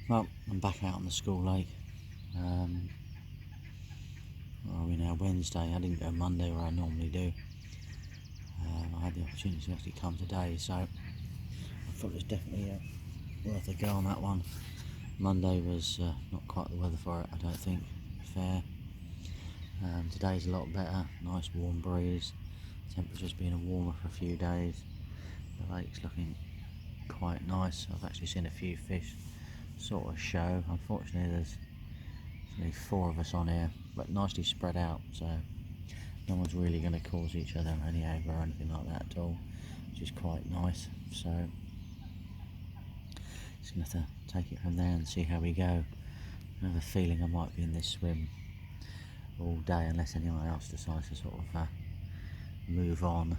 Well, I'm back out on the school lake. Well, we're now Wednesday. I didn't go Monday where I normally do. I had the opportunity to actually come today, so I thought it was definitely worth a go on that one. Monday was not quite the weather for it, I don't think. Fair. Today's a lot better. Nice warm breeze. Temperature's been warmer for a few days. The lake's looking quite nice. I've actually seen a few fish sort of show. Unfortunately, there's only 4 of us on here, but nicely spread out, so no one's really going to cause each other any aggro or anything like that at all, which is quite nice. So just going to have to take it from there and see how we go. I have a feeling I might be in this swim all day unless anyone else decides to sort of move on,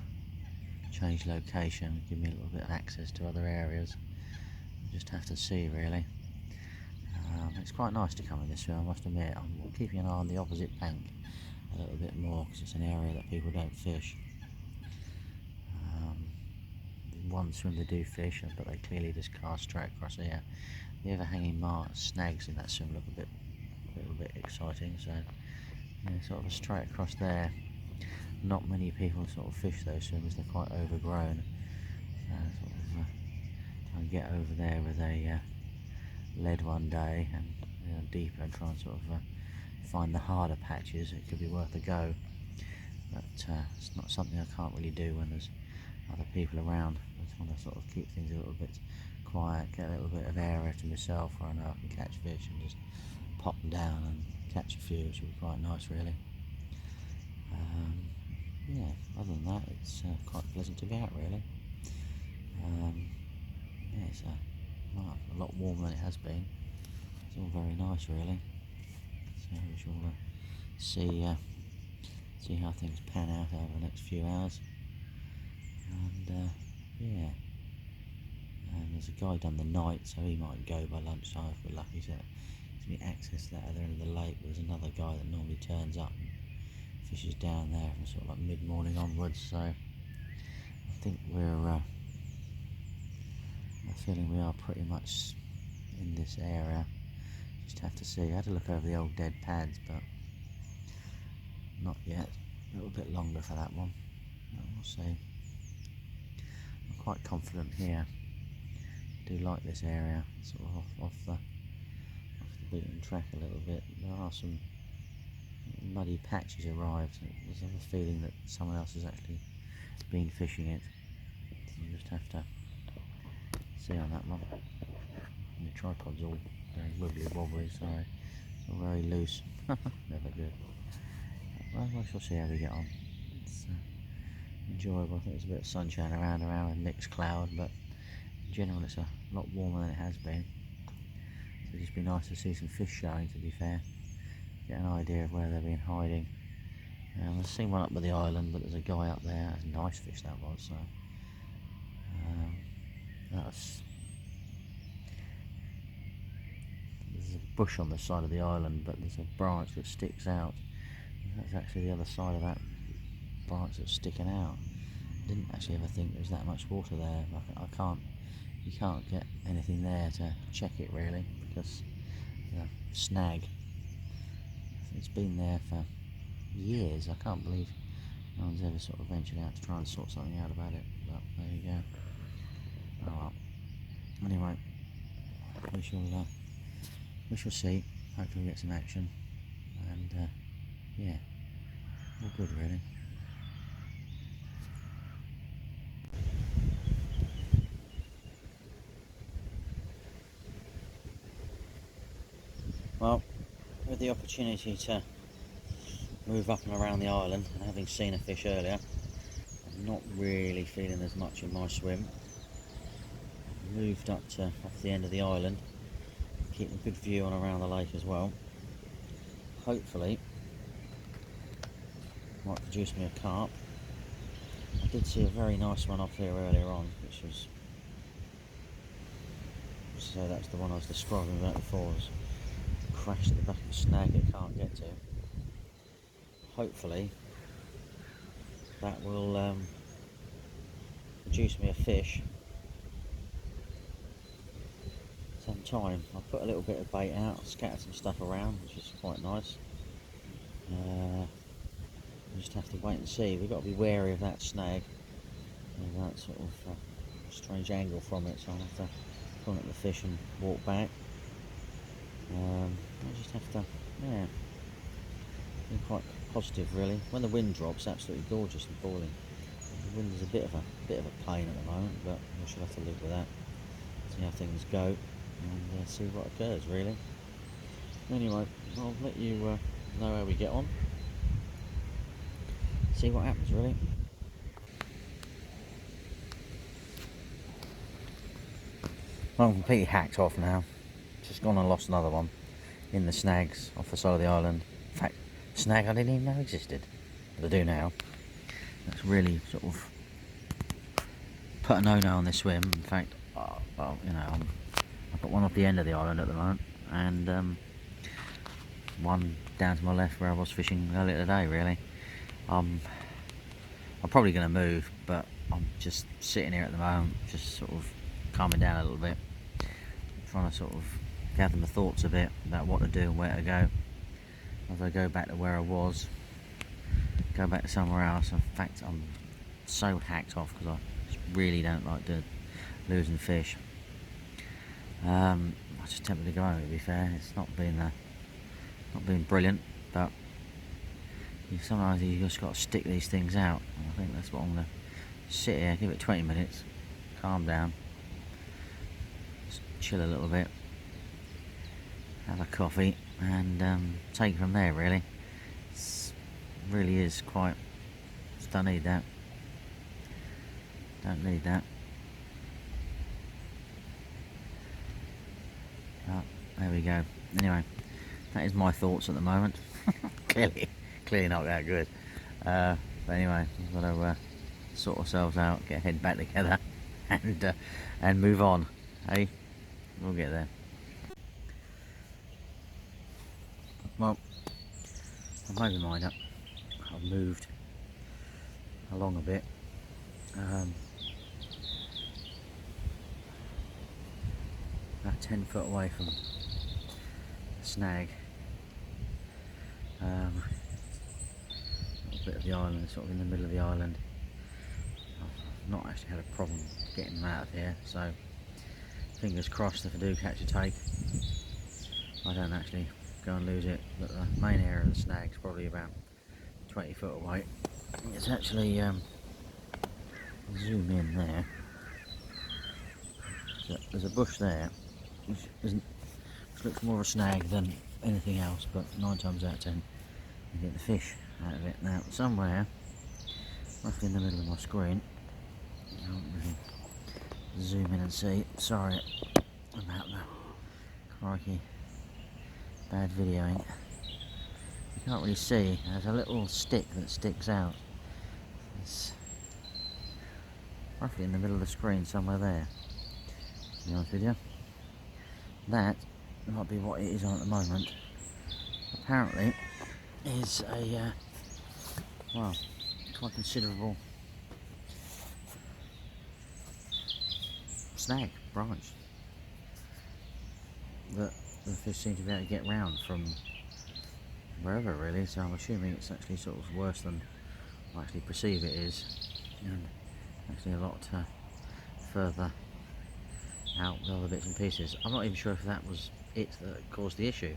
change location, give me a little bit of access to other areas. We'll just have to see, really. It's quite nice to come in this swim, I must admit. I'm keeping an eye on the opposite bank a little bit more because it's an area that people don't fish. One swim they do fish, but they clearly just cast straight across here. The overhanging snags in that swim look a little bit exciting, so yeah, sort of a straight across there. Not many people sort of fish those swims, they're quite overgrown. Sort of try and get over there with a lead one day and deeper and try and sort of find the harder patches. It could be worth a go, but it's not something I can't really do when there's other people around. I just want to sort of keep things a little bit quiet, get a little bit of area to myself where I know I can catch fish and just pop them down and catch a few, which would be quite nice, really. Yeah, other than that, it's quite pleasant to be out, really. Yeah, it's a lot warmer than it has been. It's all very nice, really. So we shall see how things pan out over the next few hours. And yeah, there's a guy done the night, so he might go by lunchtime if we're lucky to get access to that other end of the lake. There's another guy that normally turns up and fishes down there from sort of like mid-morning onwards, so I think we're I'm feeling we are pretty much in this area. Just have to see. I had to look over the old dead pads, but not yet. A little bit longer for that one. We'll see. I'm quite confident here. I do like this area, sort of off the beaten track a little bit. There are some muddy patches arrived. There's a feeling that someone else has actually been fishing it. So you just have to see on that one. And the tripod's all very wibbly wobbly, so it's all very loose. Never good. Well, we shall see how we get on. It's enjoyable. I think there's a bit of sunshine around with mixed cloud, but in general it's a lot warmer than it has been. So it'd just be nice to see some fish showing, to be fair. Get an idea of where they've been hiding. I've seen one up by the island, but there's a guy up there. That's a nice fish that was. So there's a bush on the side of the island, but there's a branch that sticks out. That's actually the other side of that branch that's sticking out. I didn't actually ever think there was that much water there. You can't get anything there to check it, really, because the snag, it's been there for years. I can't believe no one's ever sort of ventured out to try and sort something out about it, but there you go. Oh well. Anyway, we shall see. Hopefully we get some action, and yeah, all good, really. Well, with the opportunity to move up and around the island, and having seen a fish earlier, I'm not really feeling as much in my swim. Moved up to off the end of the island, keeping a good view on around the lake as well. Hopefully might produce me a carp. I did see a very nice one off here earlier on, which was, so that's the one I was describing about before. It's crashed at the back of a snag it can't get to. Hopefully that will produce me a fish some time. I put a little bit of bait out, scattered some stuff around, which is quite nice. We just have to wait and see. We've got to be wary of that snag, and that sort of strange angle from it, so I'll have to point at the fish and walk back. I just have to, yeah, be quite positive really. When the wind drops, absolutely gorgeous and boiling. The wind is a bit of a pain at the moment, but we should have to live with that. See how things go, and see what occurs really. Anyway, I'll let you know how we get on. See what happens really. I'm completely hacked off now. Just gone and lost another one in the snags off the side of the island. In fact, snag I didn't even know existed, but I do now. That's really sort of put a no-no on this swim. In fact, well, you know, I've got one off the end of the island at the moment, and one down to my left where I was fishing earlier today. Really, I'm probably going to move, but I'm just sitting here at the moment, just sort of calming down a little bit, trying to sort of gather my thoughts a bit about what to do and where to go. As I go back to where I was, go back to somewhere else. In fact, I'm so hacked off because I just really don't like losing fish. I just tempted to go home, to be fair. It's not been brilliant, but sometimes you just got to stick these things out, and I think that's what I'm going to sit here, give it 20 minutes, calm down, just chill a little bit, have a coffee, and take it from there really. It really is quite, just don't need that, but there we go. Anyway, that is my thoughts at the moment. clearly not that good, but anyway, we've got to sort ourselves out, get our head back together, and move on. Hey, we'll get there. Well, I've made my mind up. I've moved along a bit. About 10 foot away from the snag. A little bit of the island, sort of in the middle of the island. I've not actually had a problem getting them out of here, so fingers crossed if I do catch a take, I don't actually go and lose it. But the main area of the snag is probably about 20 foot away. It's actually zoom in there. So there's a bush there, which looks more of a snag than anything else, but 9 times out of 10 you get the fish out of it. Now somewhere roughly in the middle of my screen, I can't really zoom in and see, sorry about the crikey bad videoing. You can't really see, there's a little stick that sticks out. It's roughly in the middle of the screen somewhere there, to be honest with you. That might be what it is on at the moment. Apparently is a well, quite considerable snag branch that the fish seem to be able to get round from wherever really, so I'm assuming it's actually sort of worse than I actually perceive it is, and actually a lot further out with other bits and pieces. I'm not even sure if that was it that caused the issue.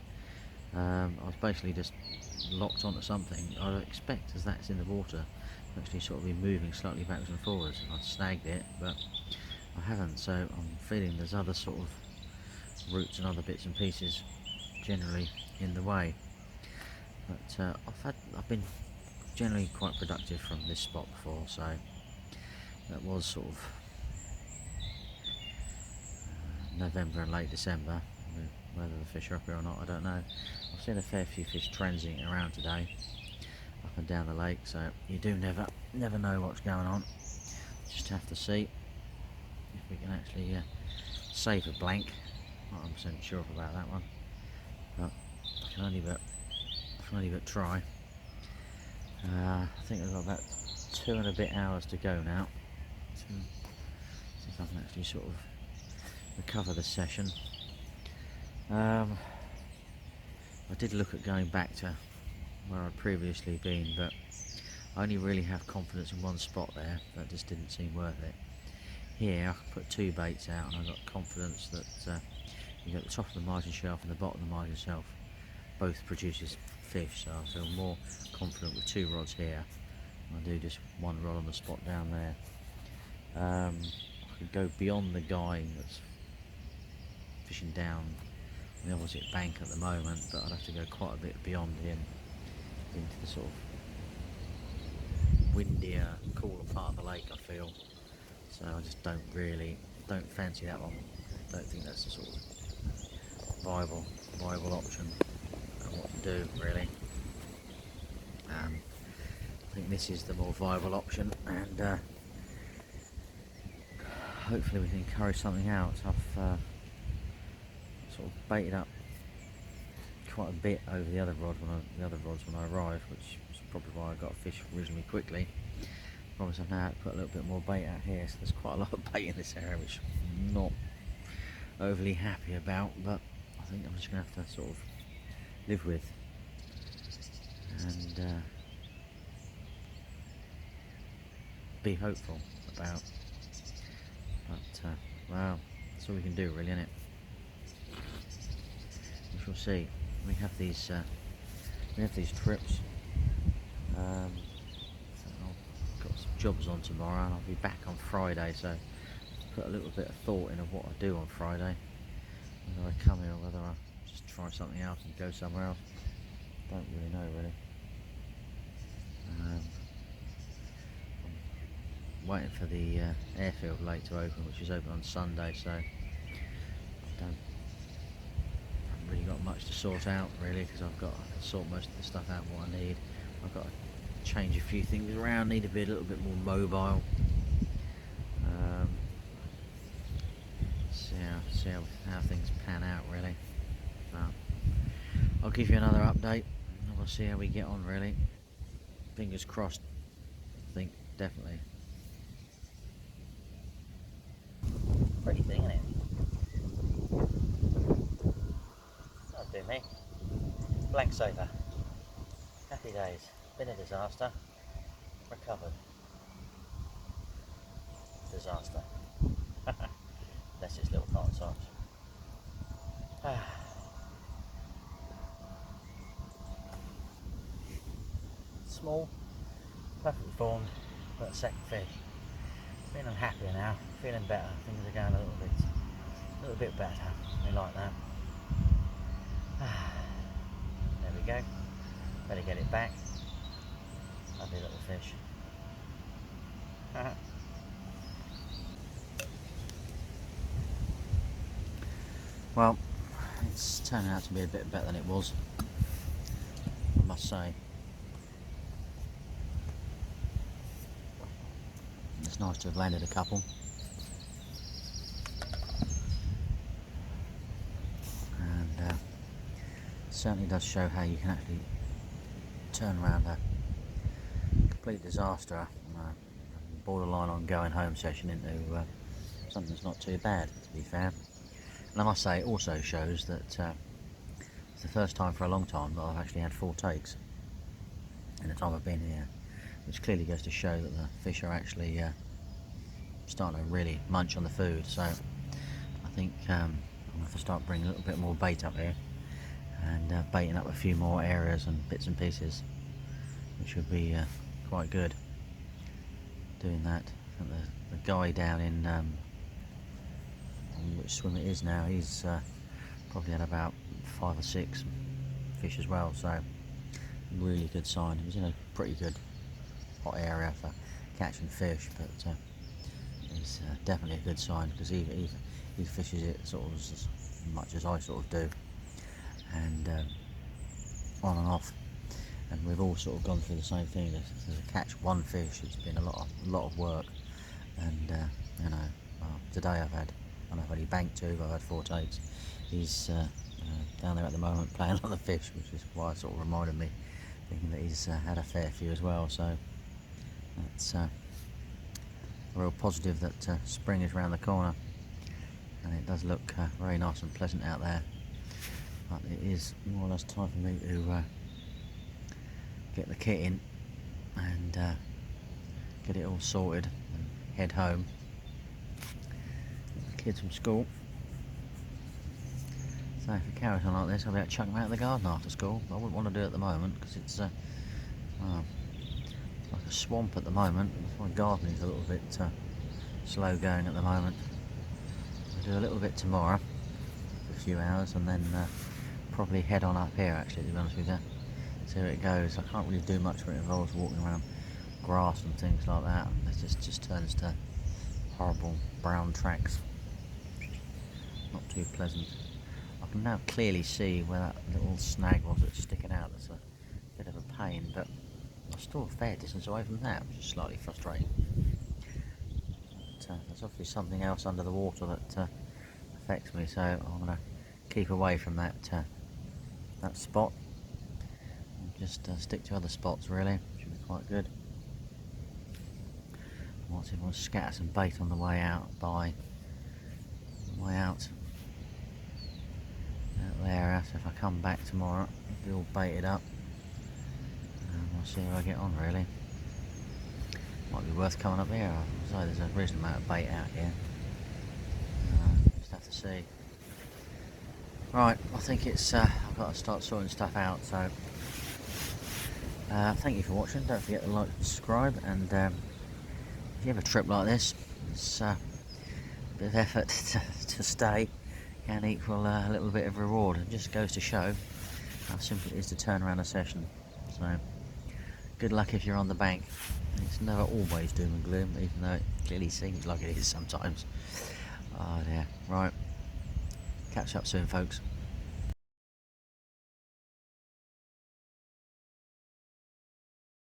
I was basically just locked onto something. I would expect, as that's in the water, to actually sort of be moving slightly backwards and forwards. I snagged it, but I haven't, so I'm feeling there's other sort of roots and other bits and pieces generally in the way. But I've been generally quite productive from this spot before, so that was sort of November and late December. Whether the fish are up here or not, I don't know. I've seen a fair few fish transiting around today, up and down the lake, so you do never know what's going on. Just have to see if we can actually save a blank. Not 100% sure about that one, but I can only but try. I think I've got about 2 and a bit hours to go now, so see if I can actually sort of recover the session. I did look at going back to where I'd previously been, but I only really have confidence in one spot there. That just didn't seem worth it. Here I put 2 baits out and I got confidence that you got the top of the margin shelf and the bottom of the margin shelf both produces fish, so I feel more confident with 2 rods here than I do just 1 rod on the spot down there. I could go beyond the guy that's fishing down on the opposite bank at the moment, but I'd have to go quite a bit beyond him into the sort of windier, cooler part of the lake, I feel. So I just don't fancy that one. I don't think that's the sort of viable option and what to do, really. I think this is the more viable option, and hopefully we can encourage something out. I've sort of baited up quite a bit over the other rods when I arrived, which is probably why I got a fish reasonably quickly. Promise I've now put a little bit more bait out here, so there's quite a lot of bait in this area, which I'm not overly happy about, but I think I'm just going to have to sort of live with and be hopeful about. But well, that's all we can do, really, isn't it? We shall see. We have these trips. I've got some jobs on tomorrow, and I'll be back on Friday. So put a little bit of thought into what I do on Friday. Whether I come here or whether I just try something else and go somewhere else. Don't really know, really. I'm waiting for the airfield lake to open, which is open on Sunday. So I haven't really got much to sort out, really, because I've got to sort most of the stuff out what I need. I've got to change a few things around, need to be a little bit more mobile. See how things pan out, really. But I'll give you another update and we'll see how we get on, really. Fingers crossed, I think, definitely. Pretty thing, isn't it? That'll do me. Blank saver. Happy days. Been a disaster. Recovered. Disaster. That's his little cotton socks. Small, perfectly formed, but a second fish. Feeling happier now, feeling better. Things are going a little bit better. We like that. There we go. Better get it back. Lovely little fish. Well, it's turning out to be a bit better than it was, I must say. It's nice to have landed a couple. And it certainly does show how you can actually turn around a complete disaster, borderline on going home session into something that's not too bad, to be fair. And I must say, it also shows that it's the first time for a long time that I've actually had 4 takes in the time I've been here, which clearly goes to show that the fish are actually starting to really munch on the food. So I think I'm going to have to start bringing a little bit more bait up here and baiting up a few more areas and bits and pieces, which would be quite good doing that. I think the guy down in which swim it is now, he's probably had about 5 or 6 fish as well, so really good sign. He was in a pretty good hot area for catching fish, but it's definitely a good sign, because he fishes it sort of as much as I sort of do, and on and off, and we've all sort of gone through the same thing. To catch one fish, it's been a lot of work, and you know, well, today I've only banked 2, but I've had 4 takes. He's down there at the moment playing on the fish, which is why it sort of reminded me, thinking that he's had a fair few as well. So that's a real positive that spring is around the corner, and it does look very nice and pleasant out there. But it is more or less time for me to get the kit in and get it all sorted and head home. Get the kids from school. So if it carries on like this, I'll be able to chuck them out of the garden after school. I wouldn't want to do it at the moment because it's like a swamp at the moment. My gardening's a little bit slow going at the moment. I'll do a little bit tomorrow for a few hours and then probably head on up here actually, to be honest with you. See where it goes. I can't really do much where it involves walking around grass and things like that. It just turns to horrible brown tracks. Not too pleasant. I can now clearly see where that little snag was that's sticking out. That's a bit of a pain, but I'm still a fair distance away from that, which is slightly frustrating. But, there's obviously something else under the water that affects me, so I'm going to keep away from that spot and just stick to other spots really. Should be quite good. Might see if I can scatter some bait on the way out there. So if I come back tomorrow, it'll be all baited up and we'll see how I get on really. Might be worth coming up here. So there's a reasonable amount of bait out here. Just have to see. Right, I think it's I've got to start sorting stuff out, so thank you for watching. Don't forget to like and subscribe, and if you have a trip like this, it's a bit of effort to stay can equal a little bit of reward. It just goes to show how simple it is to turn around a session. So good luck if you're on the bank. It's never always doom and gloom, even though it clearly seems like it is sometimes. Oh dear. Right, catch up soon folks.